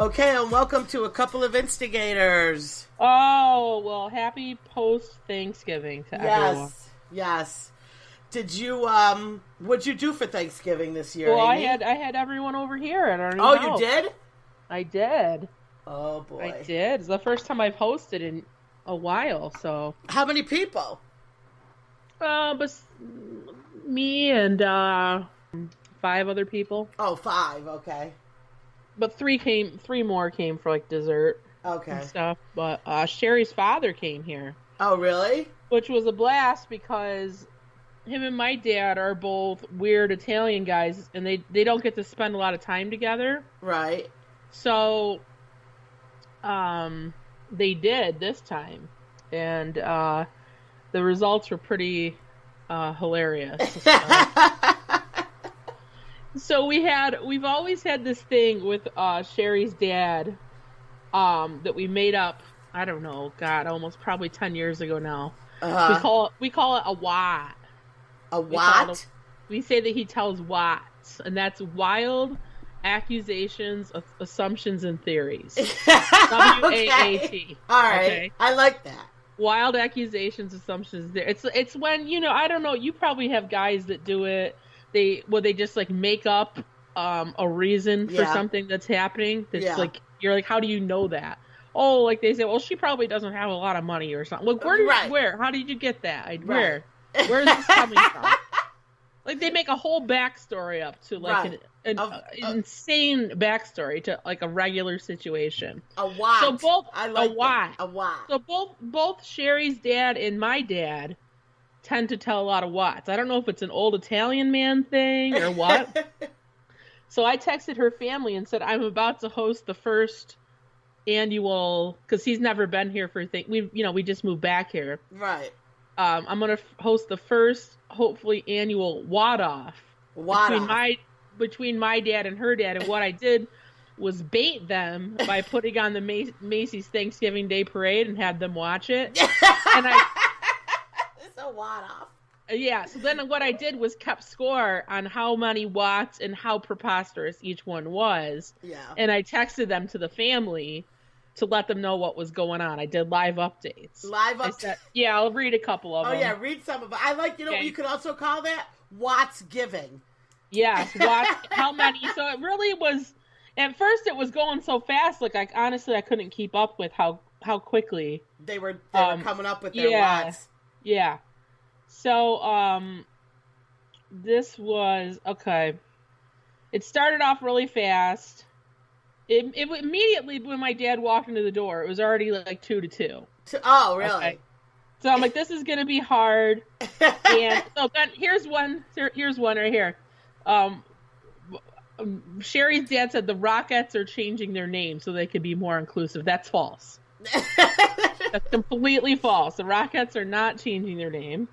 Okay, and welcome to A Couple of Instigators. Oh, well, happy post-Thanksgiving to everyone. Yes. Did you, what'd you do for Thanksgiving this year, Well, Amy? I had everyone over here at our new Oh, house. you did? I did. Oh, boy. I did. It's the first time I've hosted in a while, so. How many people? But me and 5 other people. Oh, 5, okay. But 3 more came for, like, dessert and stuff. But Sherry's father came here. Oh, really? Which was a blast because him and my dad are both weird Italian guys, and they don't get to spend a lot of time together. Right. So, they did this time, and the results were pretty hilarious. So we've always had this thing with Sherry's dad that we made up. I don't know, God, almost probably 10 years ago now. We call it a WAAT. A what? We say that he tells WAATs, and that's wild accusations, assumptions, and theories. WAAT. All right. Okay? I like that. Wild accusations, assumptions. It's when, I don't know. You probably have guys that do it. They just like make up a reason for something that's happening. That's like, you're like, how do you know that? Oh, like they say, well, she probably doesn't have a lot of money or something. Like, where? How did you get that? Where is this coming from? Like, they make a whole backstory up to like an insane backstory to like a regular situation. A what? So both I like a what? A what? So both Sherry's dad and my dad tend to tell a lot of whats. I don't know if it's an old Italian man thing or what. So I texted her family and said, I'm about to host the first annual, because he's never been here for we just moved back here. Right. I'm going to host the first, hopefully, annual WAAT-off between my dad and her dad. And what I did was bait them by putting on the Macy's Thanksgiving Day Parade and had them watch it. And It's a WAAT-off. Yeah, so then what I did was kept score on how many watts and how preposterous each one was. Yeah. And I texted them to the family to let them know what was going on. I did live updates. Yeah, I'll read a couple of them. Oh, yeah, read some of them. I like, what you could also call that? Watts giving. Yes, how many. So it really was, at first it was going so fast, like, honestly, I couldn't keep up with how quickly. They were coming up with their watts. Yeah. So, this was, okay. It started off really fast. It immediately, when my dad walked into the door, it was already like 2-2. Oh, really? Okay. So I'm like, this is going to be hard. And so then here's one right here. Sherry's dad said the Rockettes are changing their name so they could be more inclusive. That's false. That's completely false. The Rockettes are not changing their name.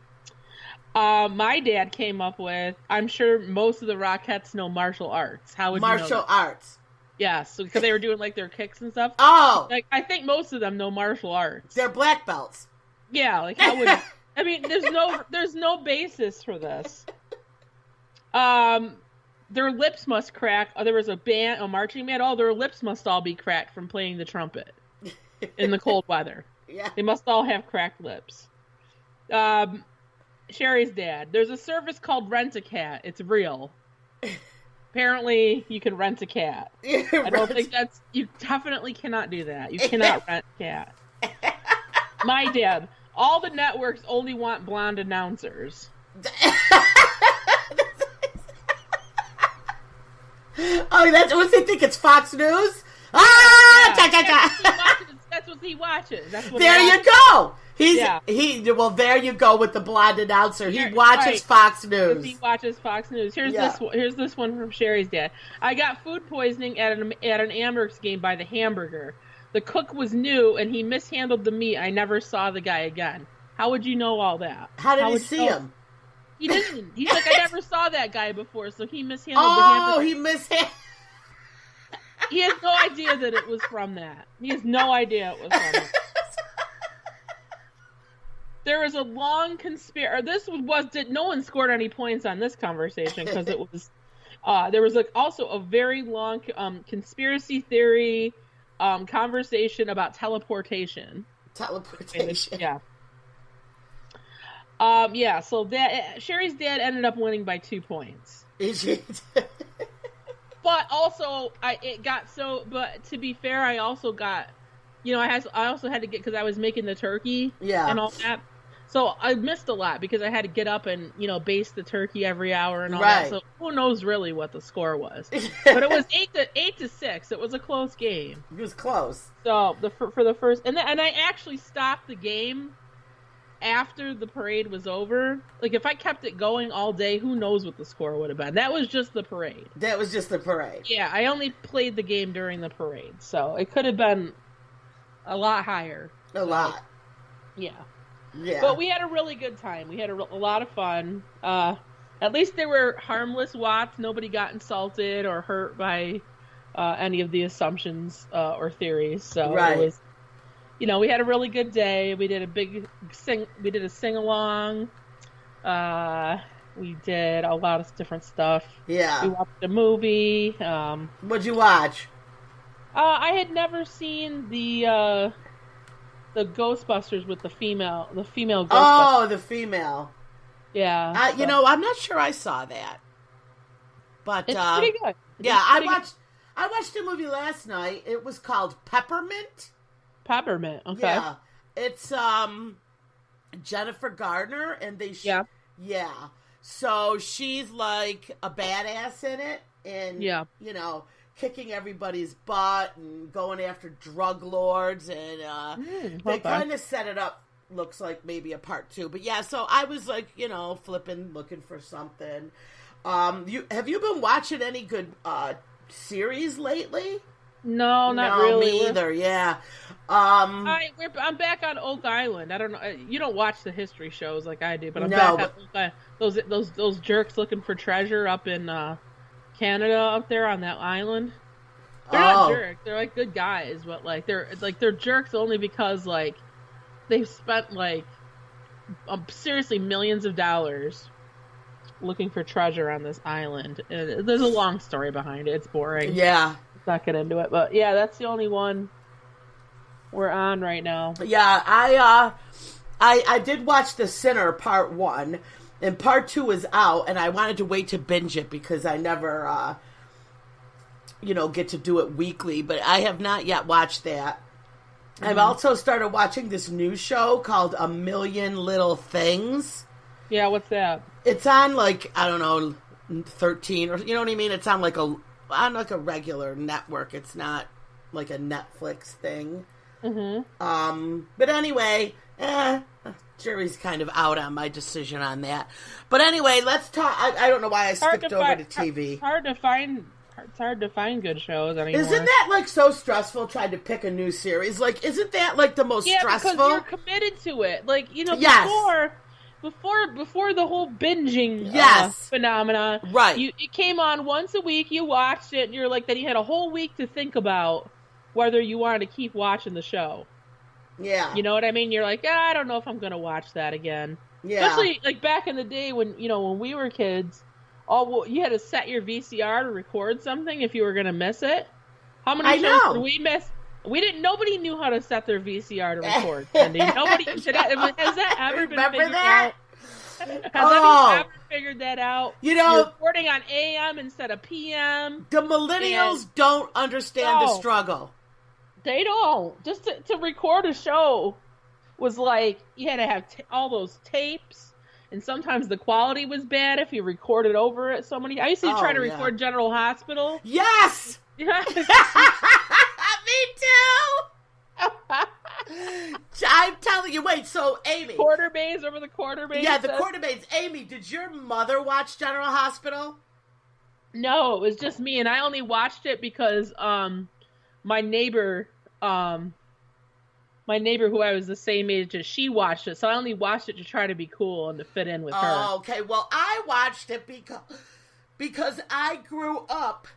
My dad came up with, I'm sure most of the Rockettes know martial arts. How would you know that? Martial arts. Yeah, so because they were doing like their kicks and stuff. Oh, like I think most of them know martial arts. They're black belts. Yeah, like how would? I mean, there's no basis for this. Their lips must crack. There was a marching band. Oh, their lips must all be cracked from playing the trumpet in the cold weather. Yeah, they must all have cracked lips. Sherry's dad. There's a service called Rent a Cat. It's real. Apparently, you can rent a cat. I don't think you definitely cannot do that. You cannot rent a cat. My dad, all the networks only want blonde announcers. Oh, what's he think? It's Fox News? That's what he watches. There you go. Well, there you go with the blonde announcer. He watches Fox News. He watches Fox News. Here's this one from Sherry's dad. I got food poisoning at an Amherst game by the hamburger. The cook was new and he mishandled the meat. I never saw the guy again. How would you know all that? How did he see him? He didn't. He's like, I never saw that guy before, so he mishandled the hamburger. Oh, he mishandled. He has no idea that it was from that. He has no idea it was from that. There was a long conspiracy. No one scored any points on this conversation because There was also a very long conspiracy theory conversation about teleportation. Teleportation. Yeah. So Sherry's dad ended up winning by 2 points. But also, but to be fair, I also got, I also had to get, because I was making the turkey and all that. So I missed a lot because I had to get up and, baste the turkey every hour and all that. So who knows really what the score was. But it was 8-6. It was a close game. It was close. So for the first, and I actually stopped the game after the parade was over. Like, if I kept it going all day, who knows what the score would have been. That was just the parade. Yeah, I only played the game during the parade. So it could have been a lot higher. A lot. Yeah. Yeah. But we had a really good time. We had a lot of fun. At least they were harmless WAATs. Nobody got insulted or hurt by any of the assumptions or theories. So it was, we had a really good day. We did a sing-along. We did a lot of different stuff. Yeah. We watched a movie. What'd you watch? I had never seen the Ghostbusters with the female Ghostbusters. Oh, the female. Yeah. I'm not sure I saw that. But it's pretty good. I watched a movie last night. It was called Peppermint. Peppermint. Okay. Yeah. It's Jennifer Gardner, and yeah. So she's like a badass in it, and kicking everybody's butt and going after drug lords, and they kind of set it up. Looks like maybe a part 2, but yeah. So I was like, flipping, looking for something. Have you been watching any good series lately? No, not really. Me either. Yeah. I'm back on Oak Island. I don't know. You don't watch the history shows like I do, but I'm back on those jerks looking for treasure up in Canada, up there on that island. They're not jerks. They're like good guys, but like they're jerks only because like they've spent like seriously millions of dollars looking for treasure on this island. And there's a long story behind it. It's boring. Yeah. Let's not get into it, but yeah, that's the only one we're on right now. Yeah, I did watch The Sinner Part 1, and Part 2 is out, and I wanted to wait to binge it because I never, get to do it weekly, but I have not yet watched that. Mm-hmm. I've also started watching this new show called A Million Little Things. Yeah, what's that? It's on, like, I don't know, 13, or, you know what I mean? It's on, like, a regular network. It's not, like, a Netflix thing. Mm-hmm. But anyway, jury's kind of out on my decision on that. But anyway, let's talk. I don't know why I skipped over to TV. It's hard to find good shows anymore. Isn't that like so stressful trying to pick a new series? Like, isn't that like the most stressful? Yeah, because you're committed to it. Like, before the whole binging phenomenon, right? It came on once a week. You watched it, and you're like, then you had a whole week to think about whether you wanted to keep watching the show. Yeah. You know what I mean? You're like, I don't know if I'm going to watch that again. Yeah. Especially like back in the day when we were kids, you had to set your VCR to record something if you were going to miss it. How many shows did we miss? Nobody knew how to set their VCR to record. Cindy. Has that ever been figured out? Has anyone ever figured that out? You're recording on AM instead of PM. The millennials don't understand the struggle. They don't. Just to record a show was like, you had to have all those tapes, and sometimes the quality was bad if you recorded over it so many. I used to try to record General Hospital. Yes! Yes! Me too! I'm telling you, wait, so Amy. Quarterbays over the quarterbays? Yeah, the quarterbays. Amy, did your mother watch General Hospital? No, it was just me, and I only watched it because, my neighbor who I was the same age as, she watched it, so I only watched it to try to be cool and to fit in with her. Oh, okay. Well, I watched it because I grew up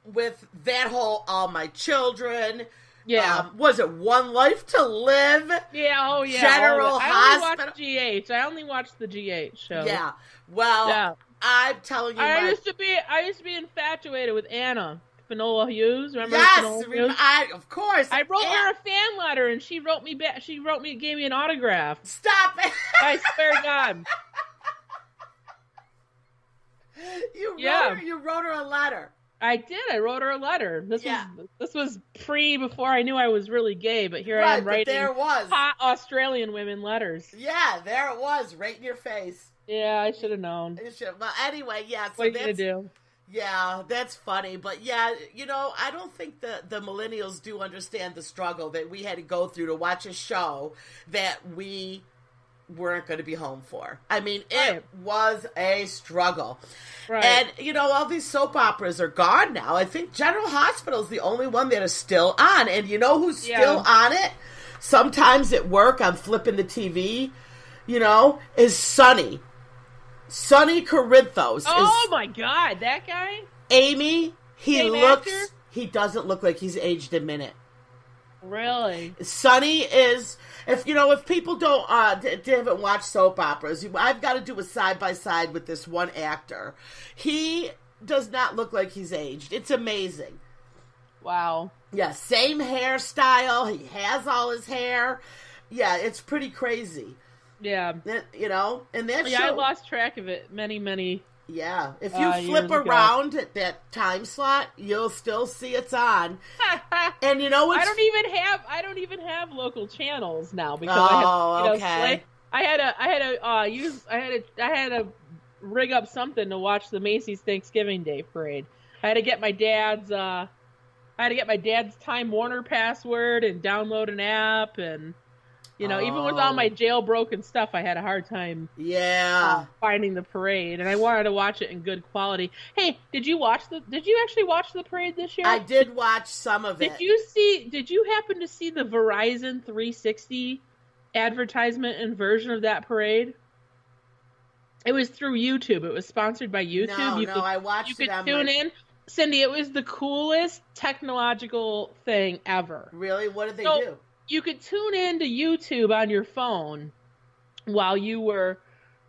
with that whole All My Children. Yeah. Was it One Life to Live? Yeah, oh yeah. General Hospital. I only watched the GH show. Yeah. Well, I'm telling you, I used to be infatuated with Anna Finola Hughes. Remember? Yes, of course. I wrote her a fan letter, and she wrote me back. Gave me an autograph. Stop it! I swear to God. You wrote her a letter. I did. I wrote her a letter. This was before I knew I was really gay, but here I am writing hot Australian women letters. Yeah, there it was, right in your face. Yeah, I should have known. Well, anyway, yeah. So what are you gonna do? Yeah, that's funny. But yeah, I don't think the millennials do understand the struggle that we had to go through to watch a show that we weren't going to be home for. I mean, it was a struggle. Right. And, all these soap operas are gone now. I think General Hospital is the only one that is still on. And you know who's still on it? Sometimes at work, I'm flipping the TV, is Sonny. Sonny Corinthos. Oh, my God. That guy? Amy, he doesn't look like he's aged a minute. Really? Sonny is, if people don't haven't watched soap operas, I've got to do a side by side with this one actor. He does not look like he's aged. It's amazing. Wow. Yeah, same hairstyle. He has all his hair. Yeah, it's pretty crazy. Yeah. And that show, I lost track of it many. Yeah, if you flip around at that time slot, you'll still see it's on. And I don't even have local channels now because I had to rig up something to watch the Macy's Thanksgiving Day parade. I had to get my dad's Time Warner password and download an app, and even with all my jailbroken stuff, I had a hard time finding the parade, and I wanted to watch it in good quality. Hey, did you actually watch the parade this year? I did watch some of it. Did you happen to see the Verizon 360 advertisement and version of that parade? It was through YouTube. It was sponsored by YouTube. I watched it. You could tune in. Cindy, it was the coolest technological thing ever. Really? What did they do? You could tune into YouTube on your phone while you were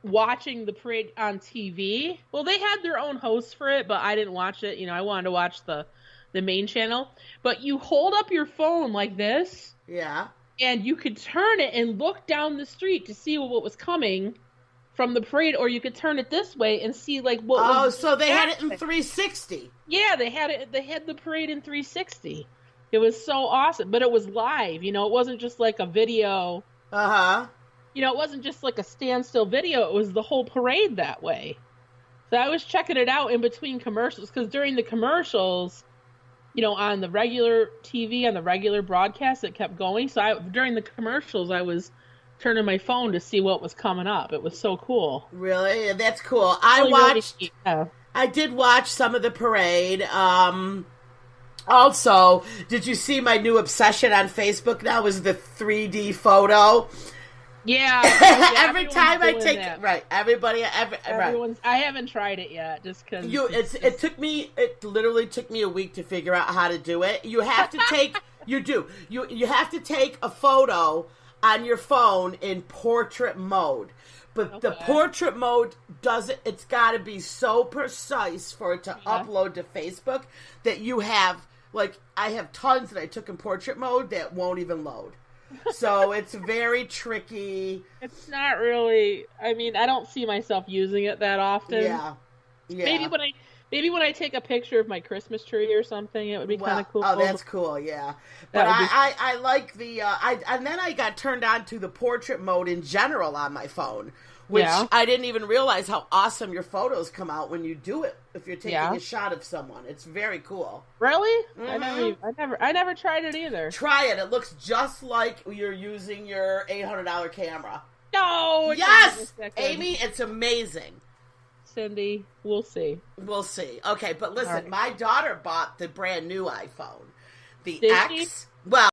watching the parade on TV. Well, they had their own hosts for it, but I didn't watch it. I wanted to watch the main channel. But you hold up your phone like this. Yeah. And you could turn it and look down the street to see what was coming from the parade, or you could turn it this way and see what was. Oh, so they had it in 360. Yeah, they had the parade in 360. It was so awesome, but it was live, it wasn't just like a video. Uh-huh. It wasn't just like a standstill video. It was the whole parade that way. So I was checking it out in between commercials, because during the commercials, on the regular TV, on the regular broadcast, it kept going. So during the commercials, I was turning my phone to see what was coming up. It was so cool. Really? That's cool. I did watch some of the parade. Also, did you see my new obsession on Facebook now is the 3D photo? Yeah. Every time I take it, right, everybody, everyone's. I haven't tried it yet, just because it literally took me a week to figure out how to do it. You have to take, you have to take a photo on your phone in portrait mode. But the portrait mode it's got to be so precise for it to upload to Facebook that you have, I have tons that I took in portrait mode that won't even load. So it's very tricky. It's not really, I don't see myself using it that often. Yeah. Maybe when I take a picture of my Christmas tree or something, it would be kind of cool. Oh, that's cool, yeah. But I like and then I got turned on to the portrait mode in general on my phone, which I didn't even realize how awesome your photos come out when you do it. If you're taking a shot of someone, it's very cool. Really? Mm-hmm. I never tried it either. Try it. It looks just like you're using your $800 camera. No. Yes, Amy, it's amazing. Cindy, we'll see. We'll see. Okay, but listen, my daughter bought the brand new iPhone. The Did X. she? Well,